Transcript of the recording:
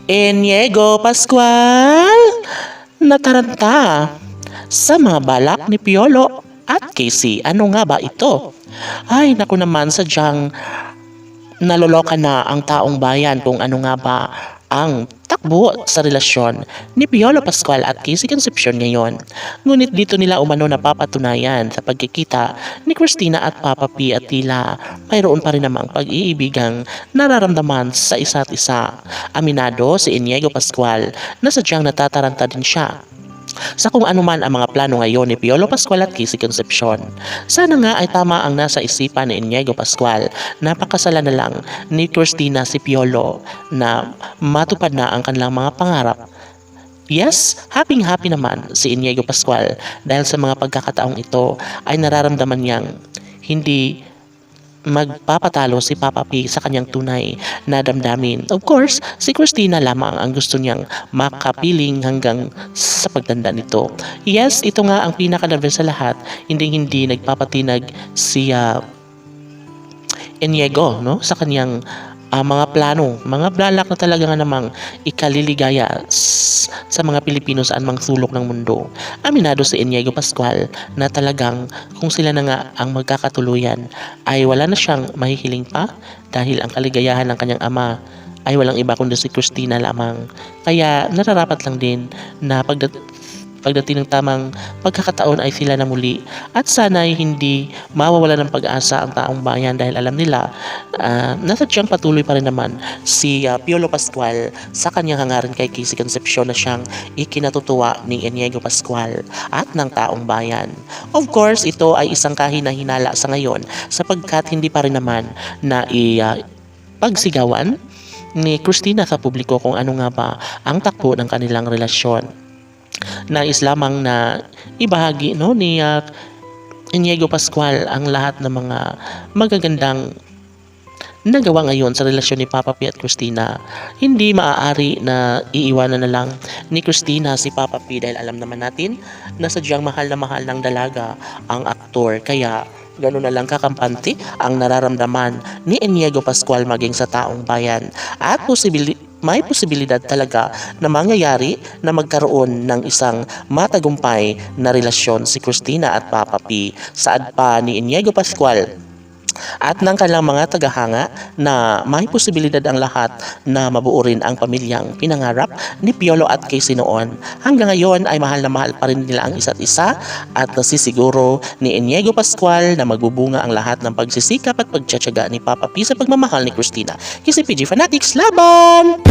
Inigo Pascual nataranta sa mga balak ni Piolo at Casey. Ano nga ba ito? Ay, naku naman, sadyang naloloka na ang taong bayan kung ano nga ba ang takbo sa relasyon ni Piolo Pascual at Casey Concepcion ngayon. Ngunit dito nila umano napapatunayan sa pagkikita ni Christina at Papa P at tila mayroon pa rin namang pag-iibigang nararamdaman sa isa't isa. Aminado si Inigo Pascual na sadyang natataranta din siya sa kung anuman ang mga plano ngayon ni Piolo Pascual at Casey Concepcion. Sana nga ay tama ang nasa isipan ni Inigo Pascual. Napakasalan na lang ni Christina si Piolo na matupad na ang kanilang mga pangarap. Yes, happy naman si Inigo Pascual dahil sa mga pagkakataong ito ay nararamdaman niyang hindi magpapatalo si Papa P sa kanyang tunay na damdamin. Of course, si Christina lamang ang gusto niyang makapiling hanggang sa pagtanda nito. Yes, ito nga ang pinaka-nervous sa lahat. Hindi nagpapatinag si Inigo, no, sa kanyang mga plano, mga balak na talaga nga namang ikaliligaya sa mga Pilipino saan mang sulok ng mundo. Aminado si Inigo Pascual na talagang kung sila na nga ang magkakatuluyan ay wala na siyang mahihiling pa dahil ang kaligayahan ng kanyang ama ay walang iba kundi si Christina lamang. Kaya nararapat lang din na pagdating ng tamang pagkakataon ay sila na muli at sana'y hindi mawawala ng pag-asa ang taong bayan dahil alam nila na sadyang patuloy pa rin naman si Piolo Pascual sa kanyang hangarin kay Casey Concepcion na siyang ikinatutuwa ni Inigo Pascual at ng taong bayan. Of course, ito ay isang kahina-hinala sa ngayon sapagkat hindi pa rin naman na pagsigawan ni Christina sa publiko kung ano nga ba ang takbo ng kanilang relasyon. Nais lamang na ibahagi ni Inigo Pascual ang lahat ng mga magagandang nagawa ngayon sa relasyon ni Papa P at Christina. Hindi maaari na iiwanan na lang ni Christina si Papa P dahil alam naman natin na sadyang mahal na mahal ng dalaga ang aktor. Kaya gano'n na lang kakampante ang nararamdaman ni Inigo Pascual maging sa taong bayan at may posibilidad talaga na mangyayari na magkaroon ng isang matagumpay na relasyon si Christina at Papa P. Saad pa ni Inigo Pascual at ng kanilang mga tagahanga na may posibilidad ang lahat na mabuo rin ang pamilyang pinangarap ni Piolo at Casey noon. Hanggang ngayon ay mahal na mahal pa rin nila ang isa't isa at nasisiguro ni Inigo Pascual na magbubunga ang lahat ng pagsisikap at pagtsatsaga ni Papa P sa pagmamahal ni Christina. KCPG Fanatics, laban!